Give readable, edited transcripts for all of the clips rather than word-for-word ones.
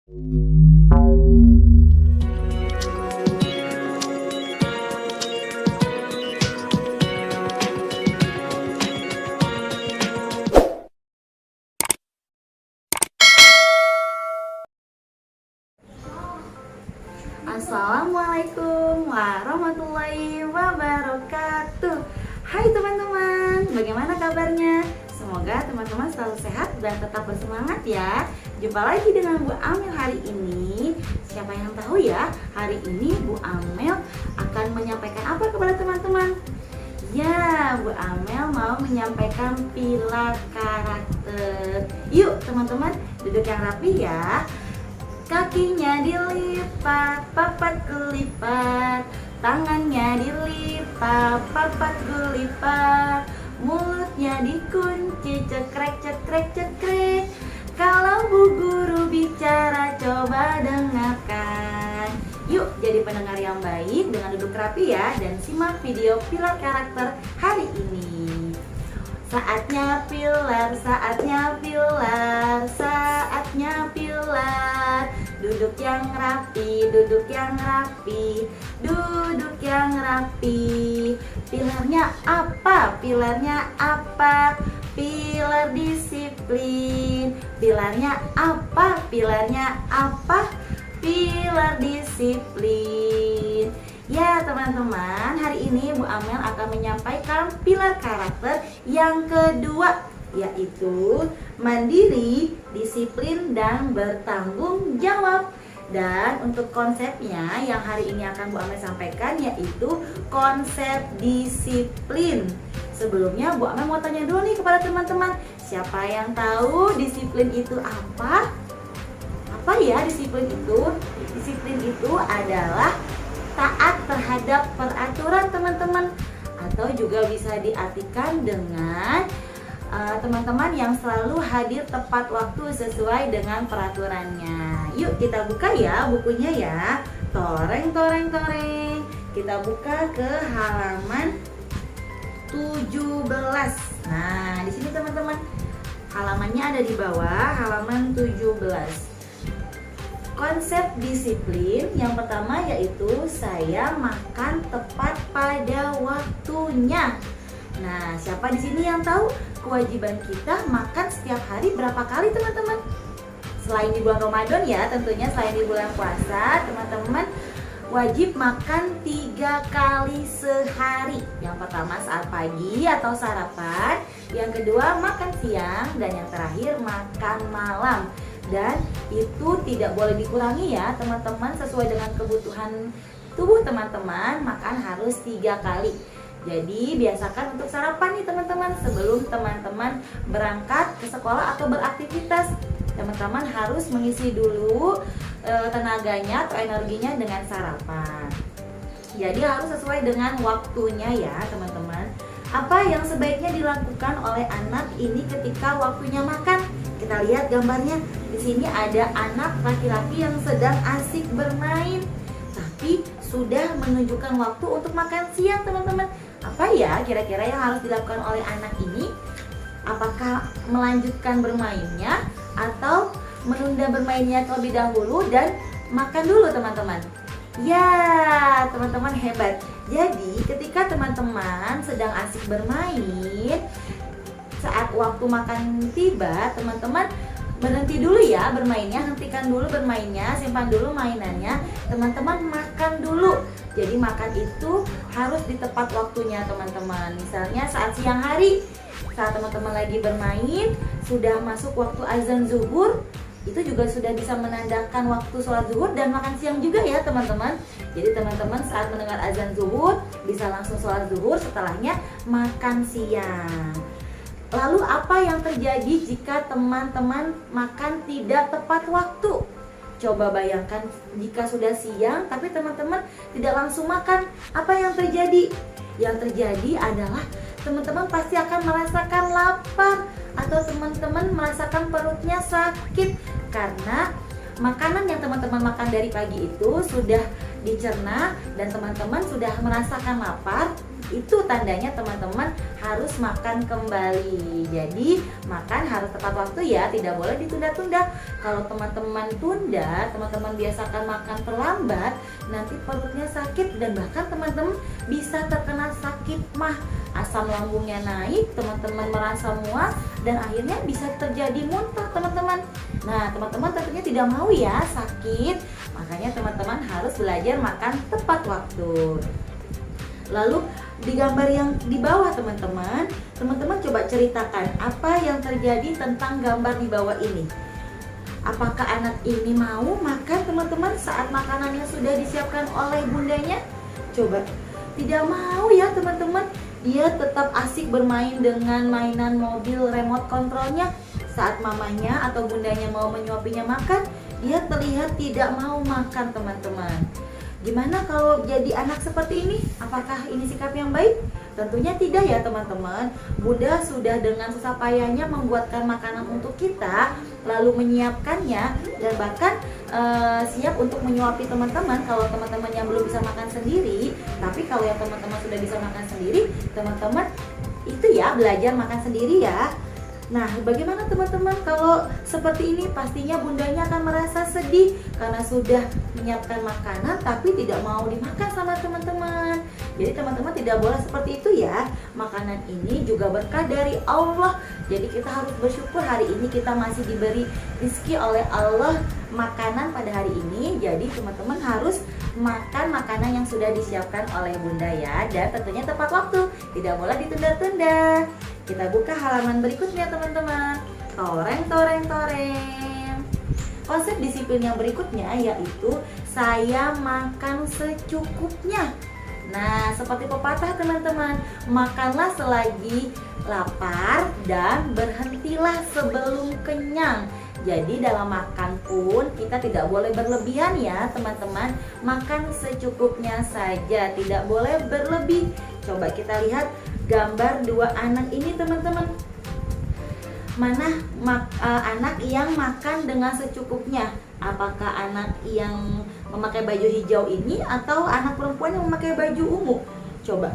Assalamualaikum warahmatullahi wabarakatuh. Hai teman-teman, bagaimana kabarnya? Semoga teman-teman selalu sehat dan tetap bersemangat ya. Jumpa lagi dengan Bu Amel hari ini. Siapa yang tahu ya, hari ini Bu Amel akan menyampaikan apa kepada teman-teman? Ya, Bu Amel mau menyampaikan pilar karakter. Yuk teman-teman, duduk yang rapi ya. Kakinya dilipat, papat gelipat, tangannya dilipat, papat gelipat, mulutnya dikunci, cekrek, cekrek, cekrek. Kalau Bu Guru bicara, coba dengarkan. Yuk jadi pendengar yang baik dengan duduk rapi ya, dan simak video pilar karakter hari ini. Saatnya pilar, saatnya pilar, saatnya pilar. Duduk yang rapi, duduk yang rapi, duduk yang rapi. Pilarnya apa? Pilarnya apa? Pilar disiplin. Pilarnya apa? Pilarnya apa? Pilar disiplin. Ya teman-teman, hari ini Bu Amel akan menyampaikan pilar karakter yang kedua, yaitu mandiri, disiplin, dan bertanggung jawab. Dan untuk konsepnya yang hari ini akan Bu Amel sampaikan yaitu konsep disiplin. Sebelumnya Bu Amel mau tanya dulu nih kepada teman-teman, siapa yang tahu disiplin itu apa? Apa ya disiplin itu? Disiplin itu adalah taat terhadap peraturan teman-teman, atau juga bisa diartikan dengan teman-teman yang selalu hadir tepat waktu sesuai dengan peraturannya. Yuk kita buka ya bukunya ya. Toreng, toreng, toreng. Kita buka ke halaman 17. Nah, di sini teman-teman, halamannya ada di bawah, halaman 17. Konsep disiplin yang pertama yaitu saya makan tepat pada waktunya. Nah, siapa di sini yang tahu kewajiban kita makan setiap hari berapa kali teman-teman? Selain di bulan Ramadan ya, tentunya selain di bulan puasa, teman-teman wajib makan 3 kali sehari. Yang pertama saat pagi atau sarapan, yang kedua makan siang, dan yang terakhir makan malam. Dan itu tidak boleh dikurangi ya teman-teman, sesuai dengan kebutuhan tubuh teman-teman, makan harus 3 kali. Jadi biasakan untuk sarapan nih teman-teman, sebelum teman-teman berangkat ke sekolah atau beraktivitas. Teman-teman harus mengisi dulu tenaganya atau energinya dengan sarapan. Jadi harus sesuai dengan waktunya ya teman-teman. Apa yang sebaiknya dilakukan oleh anak ini ketika waktunya makan? Kita lihat gambarnya. Di sini ada anak laki-laki yang sedang asik bermain, tapi sudah menunjukkan waktu untuk makan siang teman-teman. Apa ya kira-kira yang harus dilakukan oleh anak ini? Apakah melanjutkan bermainnya atau menunda bermainnya terlebih dahulu dan makan dulu teman-teman? Ya, teman-teman hebat. Jadi ketika teman-teman sedang asik bermain, saat waktu makan tiba, teman-teman berhenti dulu ya bermainnya, hentikan dulu bermainnya, simpan dulu mainannya, teman-teman makan dulu. Jadi makan itu harus di tepat waktunya teman-teman. Misalnya saat siang hari, saat teman-teman lagi bermain, sudah masuk waktu azan zuhur, itu juga sudah bisa menandakan waktu sholat zuhur dan makan siang juga ya teman-teman. Jadi teman-teman saat mendengar azan zuhur bisa langsung sholat zuhur, setelahnya makan siang. Lalu apa yang terjadi jika teman-teman makan tidak tepat waktu? Coba bayangkan jika sudah siang tapi teman-teman tidak langsung makan, apa yang terjadi? Yang terjadi adalah teman-teman pasti akan merasakan lapar, atau teman-teman merasakan perutnya sakit karena makanan yang teman-teman makan dari pagi itu sudah dicerna dan teman-teman sudah merasakan lapar. itu tandanya teman-teman harus makan kembali. Jadi makan harus tepat waktu ya, tidak boleh ditunda-tunda. Kalau teman-teman tunda, teman-teman biasakan makan terlambat, nanti perutnya sakit dan bahkan teman-teman bisa terkena sakit mah. Asam lambungnya naik, teman-teman merasa mual dan akhirnya bisa terjadi muntah teman-teman. Nah, teman-teman tentunya tidak mau ya sakit. Makanya teman-teman harus belajar makan tepat waktu. Lalu di gambar yang di bawah teman-teman coba ceritakan apa yang terjadi tentang gambar di bawah ini. Apakah anak ini mau makan teman-teman saat makanannya sudah disiapkan oleh bundanya? Coba, tidak mau ya teman-teman. Dia tetap asik bermain dengan mainan mobil remote controlnya. Saat mamanya atau bundanya mau menyuapinya makan, dia terlihat tidak mau makan teman-teman. Gimana kalau jadi anak seperti ini? Apakah ini sikap yang baik? Tentunya tidak ya teman-teman. Bunda sudah dengan susah payahnya membuatkan makanan untuk kita, lalu menyiapkannya dan bahkan siap untuk menyuapi teman-teman kalau teman-teman yang belum bisa makan sendiri. Tapi kalau yang teman-teman sudah bisa makan sendiri, teman-teman itu ya belajar makan sendiri ya. Nah, bagaimana teman-teman kalau seperti ini? Pastinya bundanya akan merasa sedih karena sudah menyiapkan makanan tapi tidak mau dimakan sama teman-teman. Jadi teman-teman tidak boleh seperti itu ya. Makanan ini juga berkah dari Allah. Jadi kita harus bersyukur hari ini kita masih diberi rezeki oleh Allah makanan pada hari ini. Jadi teman-teman harus makan makanan yang sudah disiapkan oleh bunda ya. Dan tentunya tepat waktu, tidak boleh ditunda-tunda. Kita buka halaman berikutnya teman-teman. Toreng, toreng, toreng. Konsep disiplin yang berikutnya yaitu saya makan secukupnya. Nah, seperti pepatah teman-teman, makanlah selagi lapar dan berhentilah sebelum kenyang. Jadi dalam makan pun kita tidak boleh berlebihan ya teman-teman. Makan secukupnya saja, tidak boleh berlebih. Coba kita lihat gambar dua anak ini teman-teman. Mana anak yang makan dengan secukupnya? Apakah anak yang memakai baju hijau ini atau anak perempuan yang memakai baju ungu? Coba.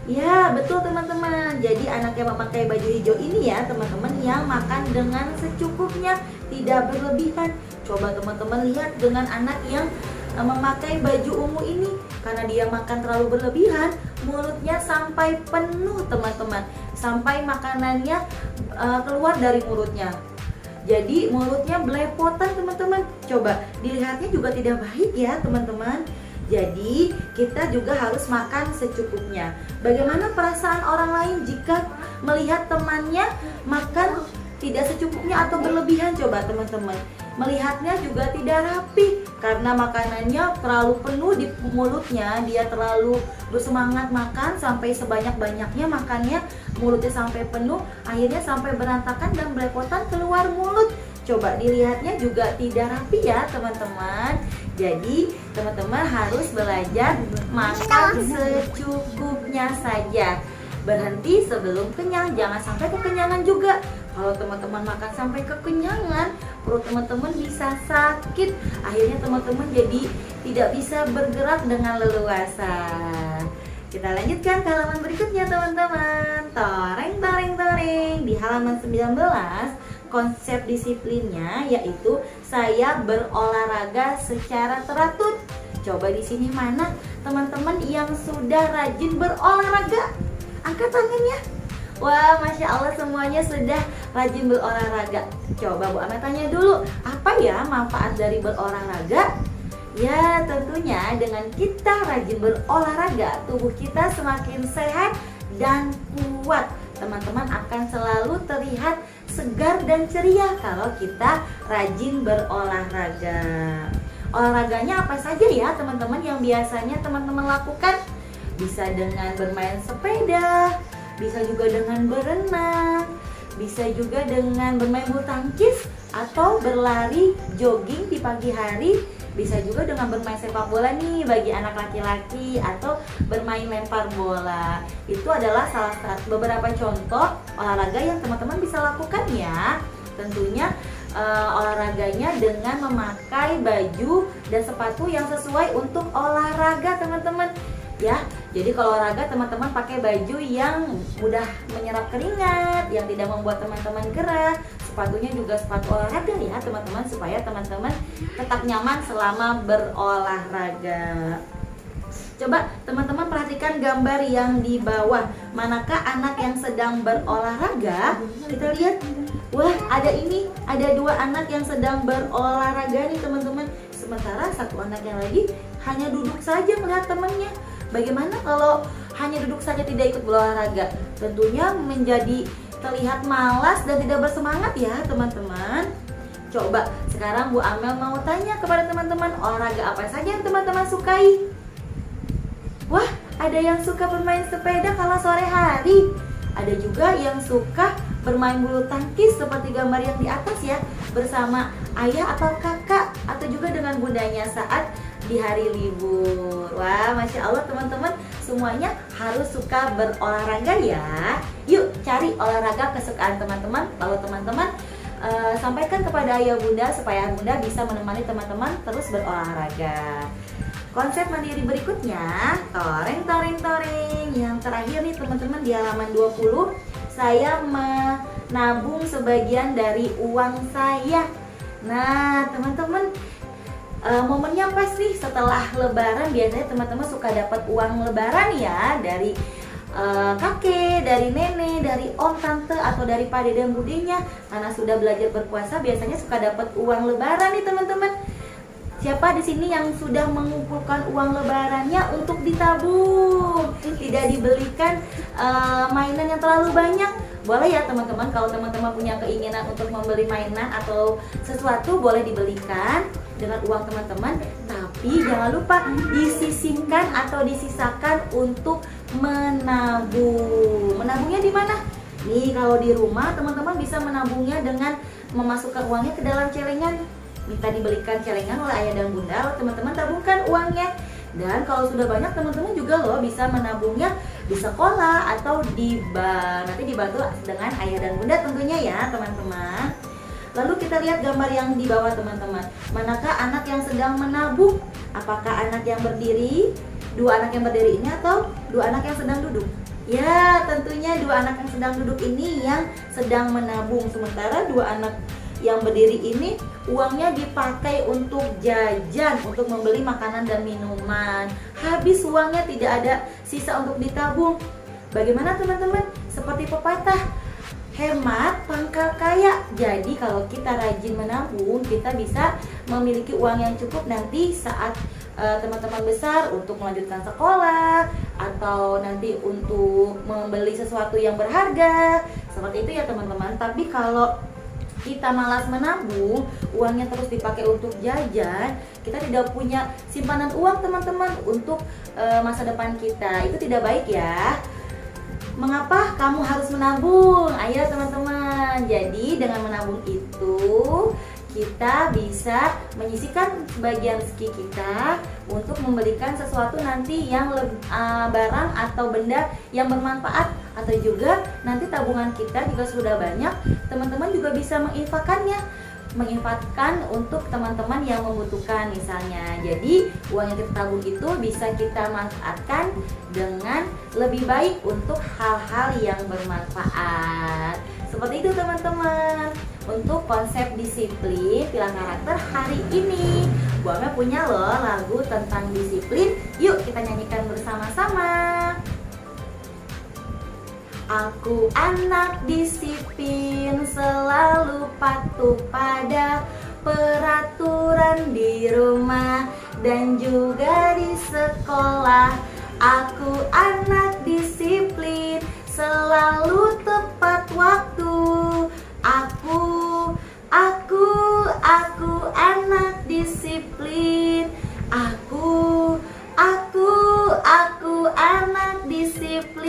Ya, betul teman-teman. Jadi anak yang memakai baju hijau ini ya teman-teman yang makan dengan secukupnya, tidak berlebihan. Coba teman-teman lihat dengan anak yang memakai baju ungu ini, karena dia makan terlalu berlebihan, mulutnya sampai penuh teman-teman, sampai makanannya keluar dari mulutnya. Jadi mulutnya belepotan teman-teman. Coba dilihatnya juga tidak baik ya teman-teman. Jadi kita juga harus makan secukupnya. Bagaimana perasaan orang lain jika melihat temannya makan tidak secukupnya atau berlebihan? Coba teman-teman, melihatnya juga tidak rapi karena makanannya terlalu penuh di mulutnya. Dia terlalu bersemangat makan sampai sebanyak-banyaknya makannya, mulutnya sampai penuh, akhirnya sampai berantakan dan belepotan keluar mulut. Coba dilihatnya juga tidak rapi ya teman-teman. Jadi teman-teman harus belajar makan secukupnya saja. Berhenti sebelum kenyang, jangan sampai kekenyangan juga. Kalau teman-teman makan sampai kekenyangan, perut teman-teman bisa sakit. Akhirnya teman-teman jadi tidak bisa bergerak dengan leluasa. Kita lanjutkan ke halaman berikutnya teman-teman. Toreng, toreng, toreng. Di halaman 19, konsep disiplinnya yaitu saya berolahraga secara teratur. Coba di sini mana teman-teman yang sudah rajin berolahraga? Angkat tangannya. Wah, Masya Allah semuanya sudah rajin berolahraga. Coba Bu Ame tanya dulu, apa ya manfaat dari berolahraga? Ya tentunya dengan kita rajin berolahraga, tubuh kita semakin sehat dan kuat. Teman-teman akan selalu terlihat segar dan ceria kalau kita rajin berolahraga. Olahraganya apa saja ya teman-teman yang biasanya teman-teman lakukan? Bisa dengan bermain sepeda, bisa juga dengan berenang, bisa juga dengan bermain bulu tangkis atau berlari jogging di pagi hari, bisa juga dengan bermain sepak bola nih bagi anak laki-laki atau bermain lempar bola. Itu adalah salah satu beberapa contoh olahraga yang teman-teman bisa lakukan ya. Tentunya olahraganya dengan memakai baju dan sepatu yang sesuai untuk olahraga teman-teman. ya. Jadi kalau olahraga teman-teman pakai baju yang mudah menyerap keringat, yang tidak membuat teman-teman gerah. Sepatunya juga sepatu olahraga ya teman-teman, supaya teman-teman tetap nyaman selama berolahraga. Coba teman-teman perhatikan gambar yang di bawah. Manakah anak yang sedang berolahraga? Kita lihat. Wah, ada dua anak yang sedang berolahraga nih teman-teman. Sementara satu anak yang lagi hanya duduk saja melihat temannya. Bagaimana kalau hanya duduk saja tidak ikut berolahraga? Tentunya menjadi terlihat malas dan tidak bersemangat ya teman-teman. Coba sekarang Bu Amel mau tanya kepada teman-teman, olahraga apa saja yang teman-teman sukai? Wah, ada yang suka bermain sepeda kalau sore hari. Ada juga yang suka bermain bulu tangkis seperti gambar yang di atas ya, bersama ayah atau kakak, atau juga dengan bundanya saat di hari libur. Wah, Masya Allah teman-teman, semuanya harus suka berolahraga ya. Yuk cari olahraga kesukaan teman-teman, lalu teman-teman sampaikan kepada ayah bunda supaya bunda bisa menemani teman-teman terus berolahraga. Konsep mandiri berikutnya, toreng. Yang terakhir nih teman-teman, di halaman 20, saya menabung sebagian dari uang saya. Nah teman-teman, momennya pas nih setelah lebaran. Biasanya teman-teman suka dapat uang lebaran ya, dari kakek, dari nenek, dari om, tante, atau dari pade dan budenya. Karena sudah belajar berpuasa, biasanya suka dapat uang lebaran nih teman-teman. Siapa di sini yang sudah mengumpulkan uang lebarannya untuk ditabung, tidak dibelikan mainan yang terlalu banyak? Boleh ya teman-teman, kalau teman-teman punya keinginan untuk membeli mainan atau sesuatu, boleh dibelikan dengan uang teman-teman. Tapi jangan lupa disisihkan atau disisakan untuk menabung. Menabungnya di mana? Nih, kalau di rumah teman-teman bisa menabungnya dengan memasukkan uangnya ke dalam celengan. Minta dibelikan celengan oleh ayah dan bunda, lalu teman-teman tabungkan uangnya. Dan kalau sudah banyak, teman-teman juga loh bisa menabungnya di sekolah atau di bank. Nanti dibantu dengan ayah dan bunda tentunya ya teman-teman. Lalu kita lihat gambar yang di bawah teman-teman. Manakah anak yang sedang menabung? Apakah anak yang berdiri, dua anak yang berdiri ini, atau dua anak yang sedang duduk? Ya, tentunya dua anak yang sedang duduk ini yang sedang menabung. Sementara dua anak yang berdiri ini uangnya dipakai untuk jajan, untuk membeli makanan dan minuman. Habis uangnya, tidak ada sisa untuk ditabung. Bagaimana teman-teman? Seperti pepatah, hemat pangkal kaya. Jadi kalau kita rajin menabung, kita bisa memiliki uang yang cukup nanti saat teman-teman besar untuk melanjutkan sekolah, atau nanti untuk membeli sesuatu yang berharga. Seperti itu ya teman-teman. Tapi kalau kita malas menabung, uangnya terus dipakai untuk jajan, kita tidak punya simpanan uang teman-teman untuk masa depan kita. Itu tidak baik ya. Mengapa kamu harus menabung? Ayo teman-teman. Jadi dengan menabung itu kita bisa menyisihkan sebagian rezeki kita untuk memberikan sesuatu nanti yang barang atau benda yang bermanfaat, atau juga nanti tabungan kita jika sudah banyak, teman-teman juga bisa menginfakkan untuk teman-teman yang membutuhkan misalnya. Jadi uang yang kita tabung itu bisa kita manfaatkan dengan lebih baik untuk hal-hal yang bermanfaat. Seperti itu teman-teman. Untuk konsep disiplin pilar karakter hari ini, Bu Amel punya loh lagu tentang disiplin. Yuk kita nyanyikan bersama-sama. Aku anak disiplin, selalu patuh pada peraturan di rumah dan juga di sekolah. Aku anak disiplin, selalu tepat waktu. Aku anak disiplin. Aku anak disiplin.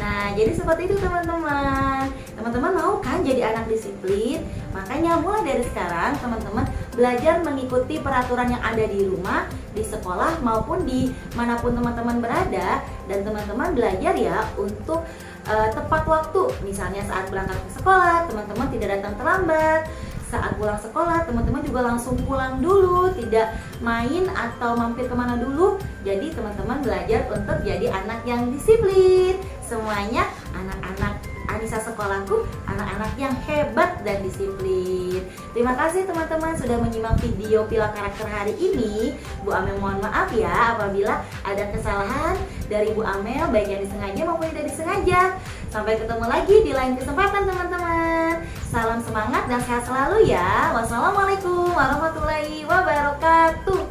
Nah, jadi seperti itu teman-teman. Teman-teman mau kan jadi anak disiplin? Makanya mulai dari sekarang teman-teman belajar mengikuti peraturan yang ada di rumah, di sekolah, maupun di manapun teman-teman berada. Dan teman-teman belajar ya untuk tepat waktu. Misalnya saat berangkat ke sekolah, teman-teman tidak datang terlambat. saat pulang sekolah teman-teman juga langsung pulang dulu, tidak main atau mampir kemana dulu. Jadi teman-teman belajar untuk jadi anak yang disiplin. Semuanya anak-anak Anissa sekolahku, anak-anak yang hebat dan disiplin. Terima kasih teman-teman sudah menyimak video Pilar Karakter hari ini. Bu Amel mohon maaf ya apabila ada kesalahan dari Bu Amel, baik yang disengaja maupun tidak disengaja. Sampai ketemu lagi di lain kesempatan teman-teman. Salam semangat dan sehat selalu ya. Wassalamualaikum warahmatullahi wabarakatuh.